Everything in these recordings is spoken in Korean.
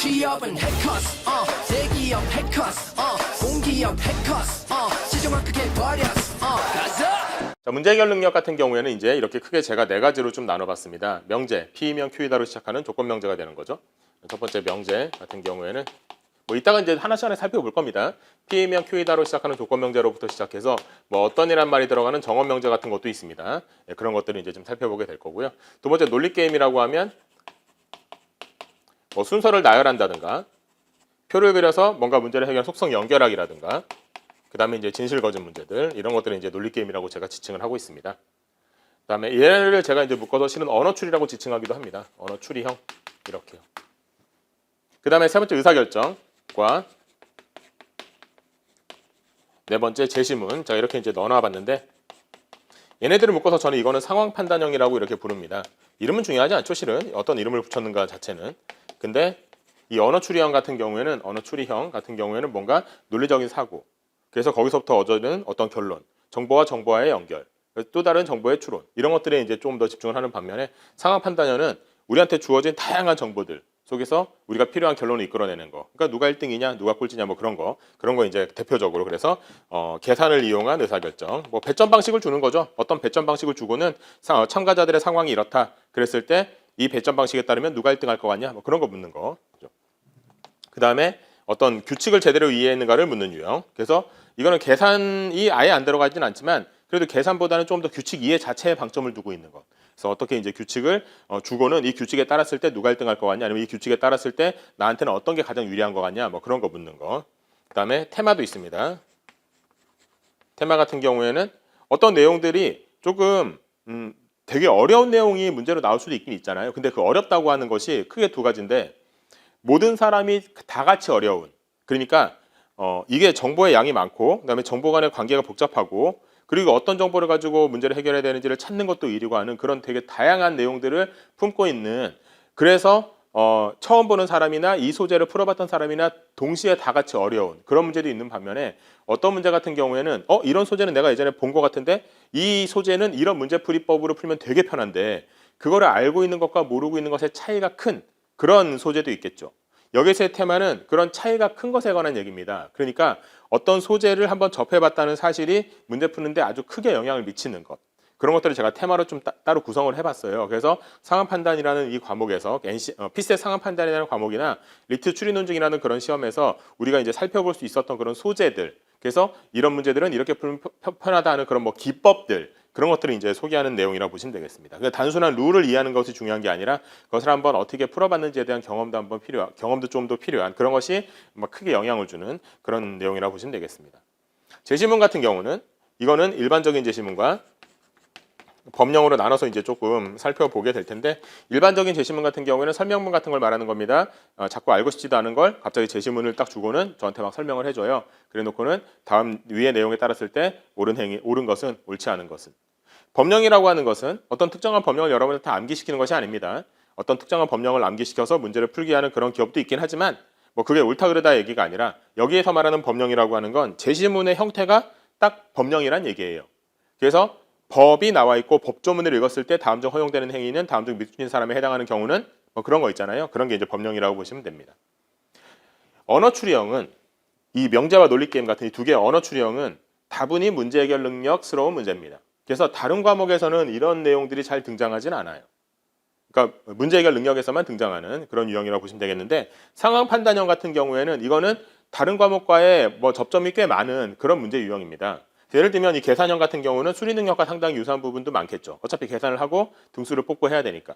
취업은 해커스 대기업 해커스 공기업 해커스 시종을 크게 버렸어 가자. 자, 문제 해결 능력 같은 경우에는 이제 이렇게 크게 제가 네 가지로 좀 나눠봤습니다. 명제, P이면 Q이다로 시작하는 조건 명제가 되는 거죠. 첫 번째 명제 같은 경우에는 뭐 이따가 이제 하나씩 하나 살펴볼 겁니다. P이면 Q이다로 시작하는 조건 명제로부터 시작해서 뭐 어떤이란 말이 들어가는 정언 명제 같은 것도 있습니다. 예, 그런 것들을 이제 좀 살펴보게 될 거고요. 두 번째 논리 게임이라고 하면 뭐 순서를 나열한다든가 표를 그려서 뭔가 문제를 해결한 속성 연결하기라든가 그 다음에 이제 진실 거짓 문제들 이런 것들은 이제 논리 게임이라고 제가 지칭을 하고 있습니다. 그 다음에 얘를 제가 이제 묶어서 실은 언어 추리라고 지칭하기도 합니다. 언어 추리형 이렇게요. 그 다음에 세 번째 의사결정과 네 번째 제시문. 자, 이렇게 이제 넣어놔봤는데 얘네들을 묶어서 저는 이거는 상황 판단형이라고 이렇게 부릅니다. 이름은 중요하지 않죠, 실은 어떤 이름을 붙였는가 자체는. 근데 이 언어 추리형 같은 경우에는 뭔가 논리적인 사고. 그래서 거기서부터 얻어지는 어떤 결론, 정보와 정보와의 연결, 또 다른 정보의 추론 이런 것들에 이제 좀 더 집중을 하는 반면에 상황 판단형은 우리한테 주어진 다양한 정보들 속에서 우리가 필요한 결론을 이끌어내는 거. 그러니까 누가 1등이냐, 누가 꼴찌냐 뭐 그런 거 이제 대표적으로 그래서 계산을 이용한 의사결정, 뭐 배점 방식을 주는 거죠. 어떤 배점 방식을 주고는 참가자들의 상황이 이렇다. 그랬을 때 이 배점 방식에 따르면 누가 1등할 것 같냐, 뭐 그런 거 묻는 거. 그 다음에 어떤 규칙을 제대로 이해했는가를 묻는 유형. 그래서 이거는 계산이 아예 안 들어가진 않지만 그래도 계산보다는 좀 더 규칙 이해 자체에 방점을 두고 있는 것. 그래서 어떻게 이제 규칙을 주고는 이 규칙에 따랐을 때 누가 1등할 것 같냐, 아니면 이 규칙에 따랐을 때 나한테는 어떤 게 가장 유리한 것 같냐, 뭐 그런 거 묻는 거. 그 다음에 테마도 있습니다. 테마 같은 경우에는 어떤 내용들이 조금 되게 어려운 내용이 문제로 나올 수도 있긴 있잖아요. 근데 그 어렵다고 하는 것이 크게 두 가지인데 모든 사람이 다 같이 어려운. 그러니까 이게 정보의 양이 많고 그다음에 정보 간의 관계가 복잡하고 그리고 어떤 정보를 가지고 문제를 해결해야 되는지를 찾는 것도 일이고 하는 그런 되게 다양한 내용들을 품고 있는 그래서 처음 보는 사람이나 이 소재를 풀어봤던 사람이나 동시에 다 같이 어려운 그런 문제도 있는 반면에 어떤 문제 같은 경우에는 이런 소재는 내가 예전에 본 것 같은데 이 소재는 이런 문제풀이법으로 풀면 되게 편한데 그거를 알고 있는 것과 모르고 있는 것의 차이가 큰 그런 소재도 있겠죠. 여기서의 테마는 그런 차이가 큰 것에 관한 얘기입니다. 그러니까 어떤 소재를 한번 접해봤다는 사실이 문제 푸는데 아주 크게 영향을 미치는 것. 그런 것들을 제가 테마로 좀 따로 구성을 해봤어요. 그래서 상황 판단이라는 이 과목에서 피스의 상황 판단이라는 과목이나 리트 추리 논증이라는 그런 시험에서 우리가 이제 살펴볼 수 있었던 그런 소재들. 그래서 이런 문제들은 이렇게 풀면 편하다 하는 그런 뭐 기법들. 그런 것들을 이제 소개하는 내용이라고 보시면 되겠습니다. 그러니까 단순한 룰을 이해하는 것이 중요한 게 아니라 그것을 한번 어떻게 풀어봤는지에 대한 경험도 좀 더 필요한 그런 것이 크게 영향을 주는 그런 내용이라고 보시면 되겠습니다. 제시문 같은 경우는 이거는 일반적인 제시문과 법령으로 나눠서 이제 조금 살펴보게 될 텐데 일반적인 제시문 같은 경우에는 설명문 같은 걸 말하는 겁니다. 자꾸 알고 싶지도 않은 걸 갑자기 제시문을 딱 주고는 저한테 막 설명을 해줘요. 그래 놓고는 다음 위의 내용에 따랐을 때 옳은 것은 옳지 않은 것은. 법령이라고 하는 것은 어떤 특정한 법령을 여러분한테 암기시키는 것이 아닙니다. 어떤 특정한 법령을 암기시켜서 문제를 풀게 하는 그런 기업도 있긴 하지만 뭐 그게 옳다 그르다 얘기가 아니라 여기에서 말하는 법령이라고 하는 건 제시문의 형태가 딱 법령이란 얘기예요. 그래서 법이 나와 있고 법조문을 읽었을 때 다음 중 허용되는 행위는 다음 중 미친 사람에 해당하는 경우는 뭐 그런 거 있잖아요. 그런 게 이제 법령이라고 보시면 됩니다. 언어 추리형은 이 명제와 논리 게임 같은 이 두 개의 언어 추리형은 다분히 문제 해결 능력스러운 문제입니다. 그래서 다른 과목에서는 이런 내용들이 잘 등장하진 않아요. 그러니까 문제 해결 능력에서만 등장하는 그런 유형이라고 보시면 되겠는데 상황 판단형 같은 경우에는 이거는 다른 과목과의 뭐 접점이 꽤 많은 그런 문제 유형입니다. 예를 들면 이 계산형 같은 경우는 수리 능력과 상당히 유사한 부분도 많겠죠. 어차피 계산을 하고 등수를 뽑고 해야 되니까.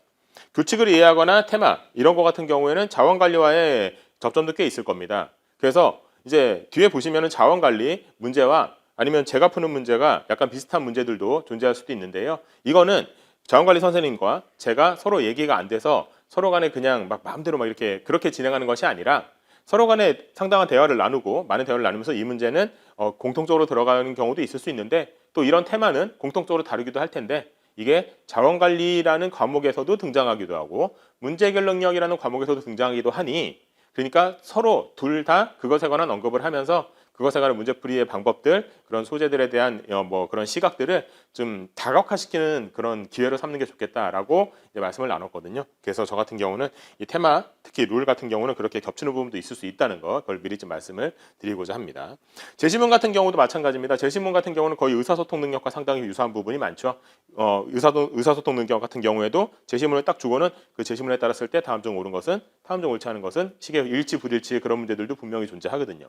규칙을 이해하거나 테마 이런 거 같은 경우에는 자원관리와의 접점도 꽤 있을 겁니다. 그래서 이제 뒤에 보시면은 자원관리 문제와 아니면 제가 푸는 문제가 약간 비슷한 문제들도 존재할 수도 있는데요. 이거는 자원관리 선생님과 제가 서로 얘기가 안 돼서 서로 간에 그냥 막 마음대로 막 이렇게 그렇게 진행하는 것이 아니라 서로 간에 상당한 대화를 나누고 많은 대화를 나누면서 이 문제는 공통적으로 들어가는 경우도 있을 수 있는데 또 이런 테마는 공통적으로 다루기도 할 텐데 이게 자원관리라는 과목에서도 등장하기도 하고 문제 해결 능력이라는 과목에서도 등장하기도 하니 그러니까 서로 둘 다 그것에 관한 언급을 하면서 그것에 관한 문제풀이의 방법들, 그런 소재들에 대한 뭐 그런 시각들을 좀 다각화시키는 그런 기회로 삼는 게 좋겠다라고 이제 말씀을 나눴거든요. 그래서 저 같은 경우는 이 테마, 특히 룰 같은 경우는 그렇게 겹치는 부분도 있을 수 있다는 거, 그걸 미리 좀 말씀을 드리고자 합니다. 제시문 같은 경우도 마찬가지입니다. 제시문 같은 경우는 거의 의사소통 능력과 상당히 유사한 부분이 많죠. 의사소통 능력 같은 경우에도 제시문을 딱 주고는 그 제시문에 따랐을 때 다음 중 옳은 것은, 다음 중 옳지 않은 것은 식의 일치, 불일치 그런 문제들도 분명히 존재하거든요.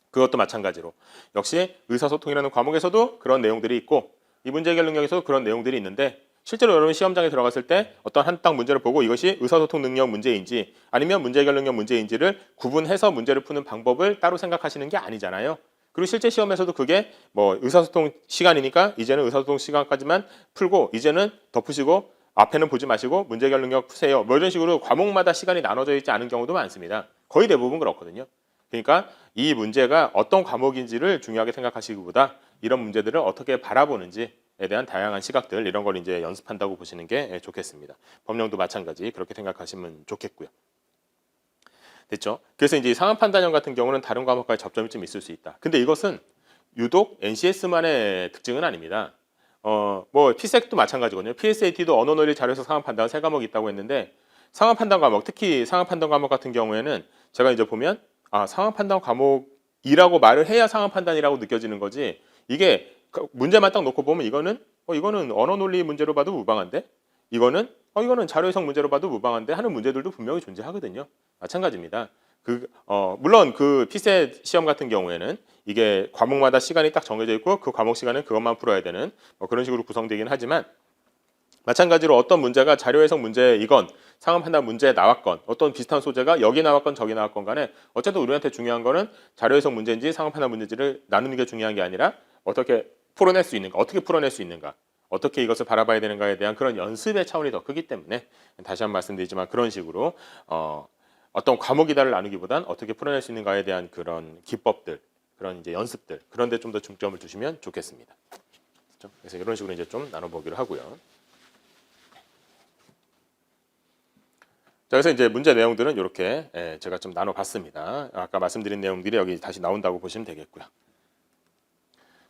그것도 마찬가지로 역시 의사소통이라는 과목에서도 그런 내용들이 있고 이 문제 해결 능력에서도 그런 내용들이 있는데 실제로 여러분 시험장에 들어갔을 때 어떤 한 딱 문제를 보고 이것이 의사소통 능력 문제인지 아니면 문제 해결 능력 문제인지를 구분해서 문제를 푸는 방법을 따로 생각하시는 게 아니잖아요. 그리고 실제 시험에서도 그게 뭐 의사소통 시간이니까 이제는 의사소통 시간까지만 풀고 이제는 덮으시고 앞에는 보지 마시고 문제 해결 능력 푸세요. 뭐 이런 식으로 과목마다 시간이 나눠져 있지 않은 경우도 많습니다. 거의 대부분 그렇거든요. 그러니까 이 문제가 어떤 과목인지를 중요하게 생각하시기보다 이런 문제들을 어떻게 바라보는지에 대한 다양한 시각들 이런 걸 이제 연습한다고 보시는 게 좋겠습니다. 법령도 마찬가지 그렇게 생각하시면 좋겠고요. 됐죠? 그래서 이제 상황 판단형 같은 경우는 다른 과목과의 접점이 좀 있을 수 있다. 근데 이것은 유독 NCS만의 특징은 아닙니다. 뭐 피색도 마찬가지거든요. PSAT도 언어 논리 자료에서 상황 판단 세 과목이 있다고 했는데 상황 판단 과목, 특히 상황 판단 과목 같은 경우에는 제가 이제 보면 상황 판단 과목이라고 말을 해야 상황 판단이라고 느껴지는 거지. 이게 문제만 딱 놓고 보면 이거는 언어 논리 문제로 봐도 무방한데, 이거는 자료 해석 문제로 봐도 무방한데 하는 문제들도 분명히 존재하거든요. 마찬가지입니다. 물론 그 피셋 시험 같은 경우에는 이게 과목마다 시간이 딱 정해져 있고 그 과목 시간은 그것만 풀어야 되는 뭐 그런 식으로 구성되긴 하지만 마찬가지로 어떤 문제가 자료 해석 문제이건 상황 판단 문제에 나왔건 어떤 비슷한 소재가 여기 나왔건 저기 나왔건 간에 어쨌든 우리한테 중요한 거는 자료 해석 문제인지 상황 판단 문제인지를 나누는 게 중요한 게 아니라 어떻게 풀어낼 수 있는가, 어떻게 풀어낼 수 있는가, 어떻게 이것을 바라봐야 되는가에 대한 그런 연습의 차원이 더 크기 때문에 다시 한번 말씀드리지만 그런 식으로 어떤 과목이다를 나누기보단 어떻게 풀어낼 수 있는가에 대한 그런 기법들, 그런 이제 연습들 그런 데 좀 더 중점을 두시면 좋겠습니다. 그렇죠? 그래서 이런 식으로 이제 좀 나눠보기로 하고요. 자, 그래서 이제 문제 내용들은 이렇게 제가 좀 나눠봤습니다. 아까 말씀드린 내용들이 여기 다시 나온다고 보시면 되겠고요.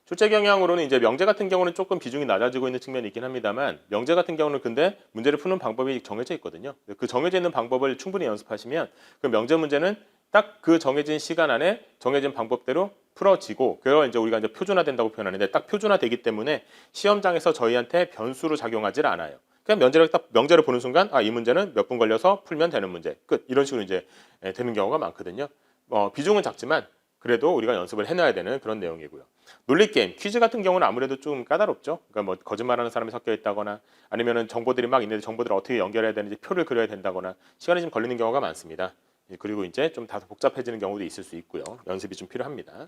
출제 경향으로는 이제 명제 같은 경우는 조금 비중이 낮아지고 있는 측면이 있긴 합니다만 명제 같은 경우는 근데 문제를 푸는 방법이 정해져 있거든요. 그 정해져 있는 방법을 충분히 연습하시면 그 명제 문제는 딱 그 정해진 시간 안에 정해진 방법대로 풀어지고 그걸 이제 우리가 이제 표준화된다고 표현하는데 딱 표준화되기 때문에 시험장에서 저희한테 변수로 작용하지 않아요. 그냥 명제를 보는 순간 이 문제는 몇 분 걸려서 풀면 되는 문제 끝 이런 식으로 이제 되는 경우가 많거든요. 비중은 작지만 그래도 우리가 연습을 해놔야 되는 그런 내용이고요. 논리게임, 퀴즈 같은 경우는 아무래도 좀 까다롭죠. 그러니까 뭐 거짓말하는 사람이 섞여 있다거나 아니면은 정보들이 막 있는데 정보들을 어떻게 연결해야 되는지 표를 그려야 된다거나 시간이 좀 걸리는 경우가 많습니다. 그리고 이제 좀 다소 복잡해지는 경우도 있을 수 있고요. 연습이 좀 필요합니다.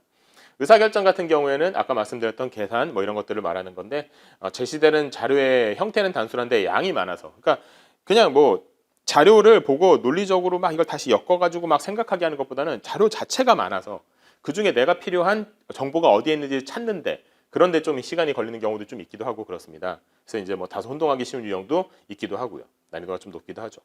의사결정 같은 경우에는 아까 말씀드렸던 계산 뭐 이런 것들을 말하는 건데 제시되는 자료의 형태는 단순한데 양이 많아서 그러니까 그냥 뭐 자료를 보고 논리적으로 막 이걸 다시 엮어가지고 막 생각하게 하는 것보다는 자료 자체가 많아서 그중에 내가 필요한 정보가 어디에 있는지 찾는데 그런데 좀 시간이 걸리는 경우도 좀 있기도 하고 그렇습니다. 그래서 이제 뭐 다소 혼동하기 쉬운 유형도 있기도 하고요. 난이도가 좀 높기도 하죠.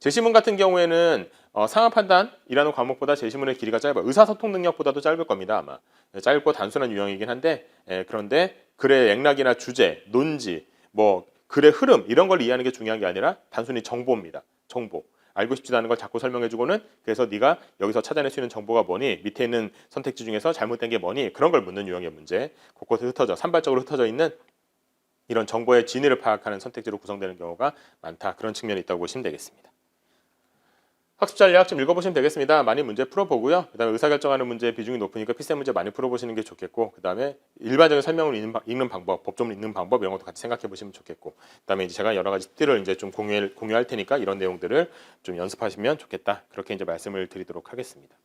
제시문 같은 경우에는 상황 판단이라는 과목보다 제시문의 길이가 짧아요. 의사소통 능력보다도 짧을 겁니다. 아마 짧고 단순한 유형이긴 한데 그런데 글의 맥락이나 주제, 논지, 뭐 글의 흐름 이런 걸 이해하는 게 중요한 게 아니라 단순히 정보입니다. 정보. 알고 싶지도 않은 걸 자꾸 설명해주고는 그래서 네가 여기서 찾아낼 수 있는 정보가 뭐니? 밑에 있는 선택지 중에서 잘못된 게 뭐니? 그런 걸 묻는 유형의 문제. 곳곳에 산발적으로 흩어져 있는 이런 정보의 진위를 파악하는 선택지로 구성되는 경우가 많다. 그런 측면이 있다고 보시면 되겠습니다. 학습 전략 좀 읽어보시면 되겠습니다. 많이 문제 풀어보고요. 그 다음에 의사결정하는 문제의 비중이 높으니까 피세 문제 많이 풀어보시는 게 좋겠고 그 다음에 일반적인 설명을 읽는 방법, 법조문을 읽는 방법 이런 것도 같이 생각해 보시면 좋겠고 그 다음에 이제 제가 여러 가지 팁들을 이제 좀 공유할 테니까 이런 내용들을 좀 연습하시면 좋겠다. 그렇게 이제 말씀을 드리도록 하겠습니다.